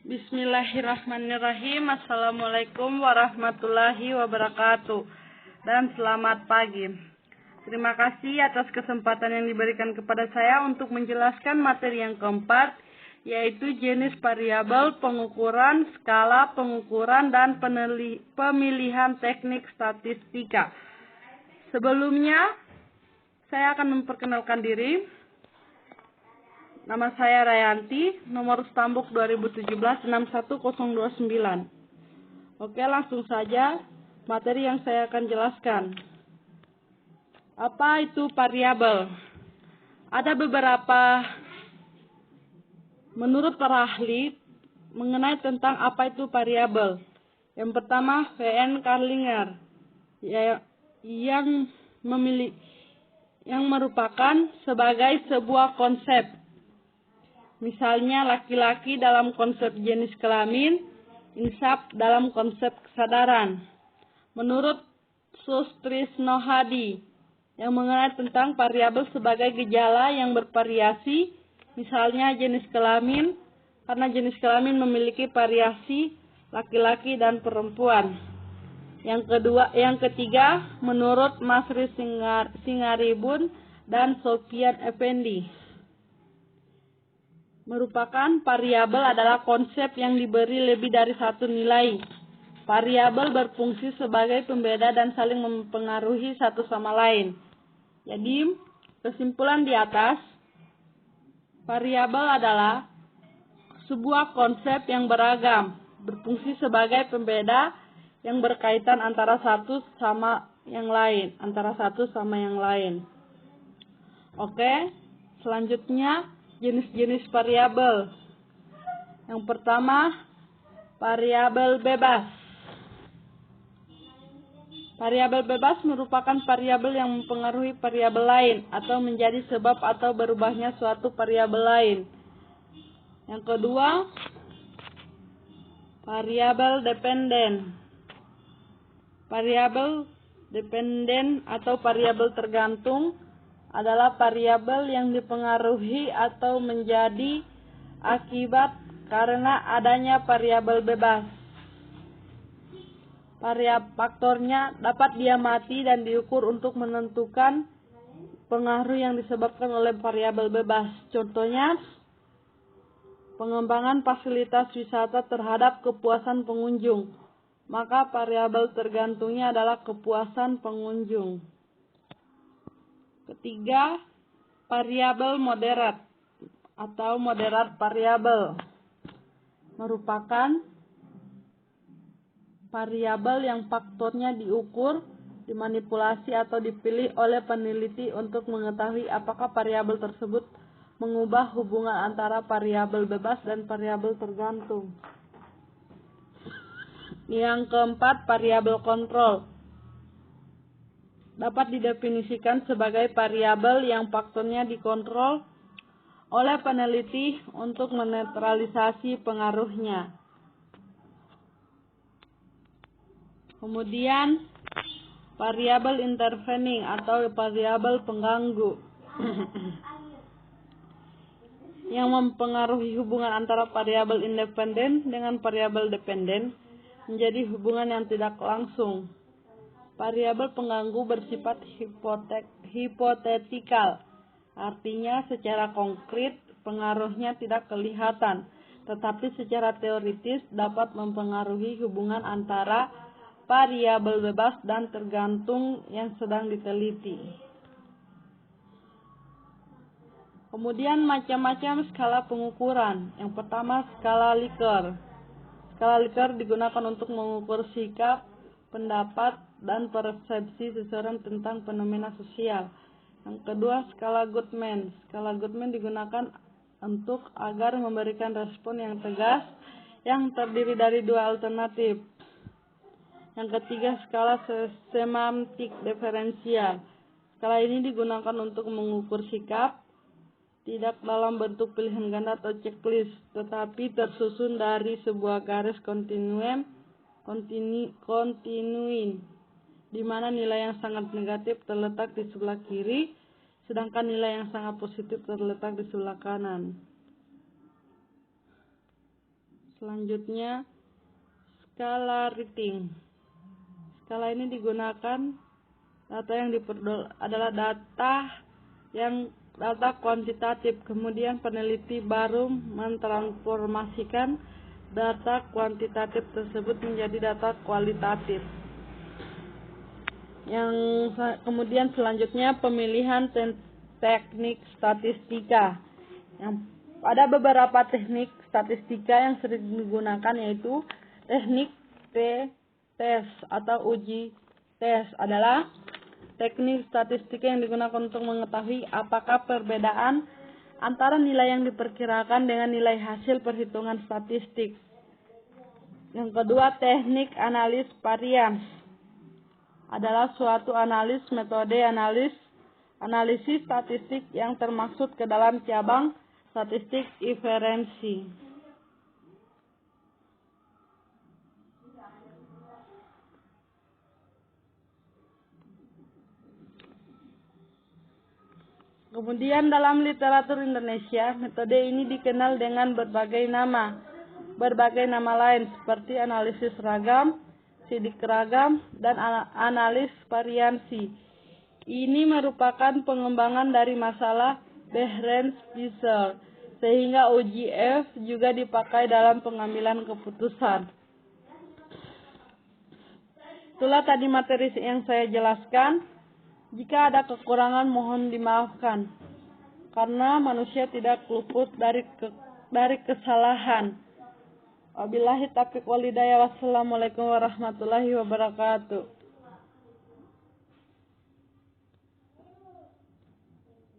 Bismillahirrahmanirrahim. Assalamualaikum warahmatullahi wabarakatuh. Dan selamat pagi. Terima kasih atas kesempatan yang diberikan kepada saya untuk menjelaskan materi yang keempat, yaitu jenis variabel, pengukuran, skala pengukuran, dan pemilihan teknik statistika. Sebelumnya, saya akan memperkenalkan diri. Nama saya Rayanti, nomor stambuk 2017-61029. Oke, langsung saja materi yang saya akan jelaskan. Apa itu variabel? Ada beberapa menurut para ahli mengenai tentang apa itu variabel. Yang pertama, V.N. Carlinger yang merupakan sebagai sebuah konsep. Misalnya laki-laki dalam konsep jenis kelamin, insaf dalam konsep kesadaran. Menurut Sustrisno Hadi yang mengenai tentang variabel sebagai gejala yang bervariasi, misalnya jenis kelamin, karena jenis kelamin memiliki variasi laki-laki dan perempuan. Yang ketiga, menurut Masri Singaribun dan Sofian Effendi, merupakan variabel adalah konsep yang diberi lebih dari satu nilai. Variabel berfungsi sebagai pembeda dan saling mempengaruhi satu sama lain. Jadi, kesimpulan di atas, variabel adalah sebuah konsep yang beragam, berfungsi sebagai pembeda yang berkaitan antara satu sama yang lain. Oke, selanjutnya jenis-jenis variabel. Yang pertama, variabel bebas. Variabel bebas merupakan variabel yang mempengaruhi variabel lain atau menjadi sebab atau berubahnya suatu variabel lain. Yang kedua, variabel dependen. Variabel dependen atau variabel tergantung adalah variabel yang dipengaruhi atau menjadi akibat karena adanya variabel bebas. Faktornya dapat diamati dan diukur untuk menentukan pengaruh yang disebabkan oleh variabel bebas. Contohnya, pengembangan fasilitas wisata terhadap kepuasan pengunjung. Maka variabel tergantungnya adalah kepuasan pengunjung. Ketiga, variabel moderat atau moderat variabel merupakan variabel yang faktornya diukur, dimanipulasi atau dipilih oleh peneliti untuk mengetahui apakah variabel tersebut mengubah hubungan antara variabel bebas dan variabel tergantung. Yang keempat, variabel kontrol dapat didefinisikan sebagai variabel yang faktornya dikontrol oleh peneliti untuk menetralisasi pengaruhnya. Kemudian, variabel intervening atau variabel pengganggu yang mempengaruhi hubungan antara variabel independen dengan variabel dependen menjadi hubungan yang tidak langsung. Variabel pengganggu bersifat hipotetikal, artinya secara konkret pengaruhnya tidak kelihatan, tetapi secara teoritis dapat mempengaruhi hubungan antara variabel bebas dan tergantung yang sedang diteliti. Kemudian macam-macam skala pengukuran. Yang pertama, skala Likert. Skala Likert digunakan untuk mengukur sikap, pendapat, dan persepsi seseorang tentang fenomena sosial. Yang kedua, skala Goodman. Skala Goodman digunakan untuk agar memberikan respon yang tegas yang terdiri dari dua alternatif. Yang ketiga, skala semantik diferensial. Skala ini digunakan untuk mengukur sikap, tidak dalam bentuk pilihan ganda atau checklist, tetapi tersusun dari sebuah garis kontinuin, di mana nilai yang sangat negatif terletak di sebelah kiri, sedangkan nilai yang sangat positif terletak di sebelah kanan. Selanjutnya, skala rating. Skala ini digunakan adalah data kuantitatif. Kemudian peneliti baru mentransformasikan data kuantitatif tersebut menjadi data kualitatif. Kemudian selanjutnya pemilihan teknik statistika. Ada beberapa teknik statistika yang sering digunakan, yaitu teknik t-test atau uji tes adalah teknik statistika yang digunakan untuk mengetahui apakah perbedaan antara nilai yang diperkirakan dengan nilai hasil perhitungan statistik. Yang kedua, teknik analis varians adalah suatu metode analisis statistik yang termaksud ke dalam cabang statistik inferensi. Kemudian dalam literatur Indonesia, metode ini dikenal dengan berbagai nama lain seperti analisis ragam, sidik ragam, dan analis variansi. Ini merupakan pengembangan dari masalah Behrens-Beiser, sehingga UGF juga dipakai dalam pengambilan keputusan. Itulah tadi materi yang saya jelaskan. Jika ada kekurangan mohon dimaafkan, karena manusia tidak luput dari kesalahan. Wabillahi taufiq wal hidayah. Wassalamualaikum warahmatullahi wabarakatuh.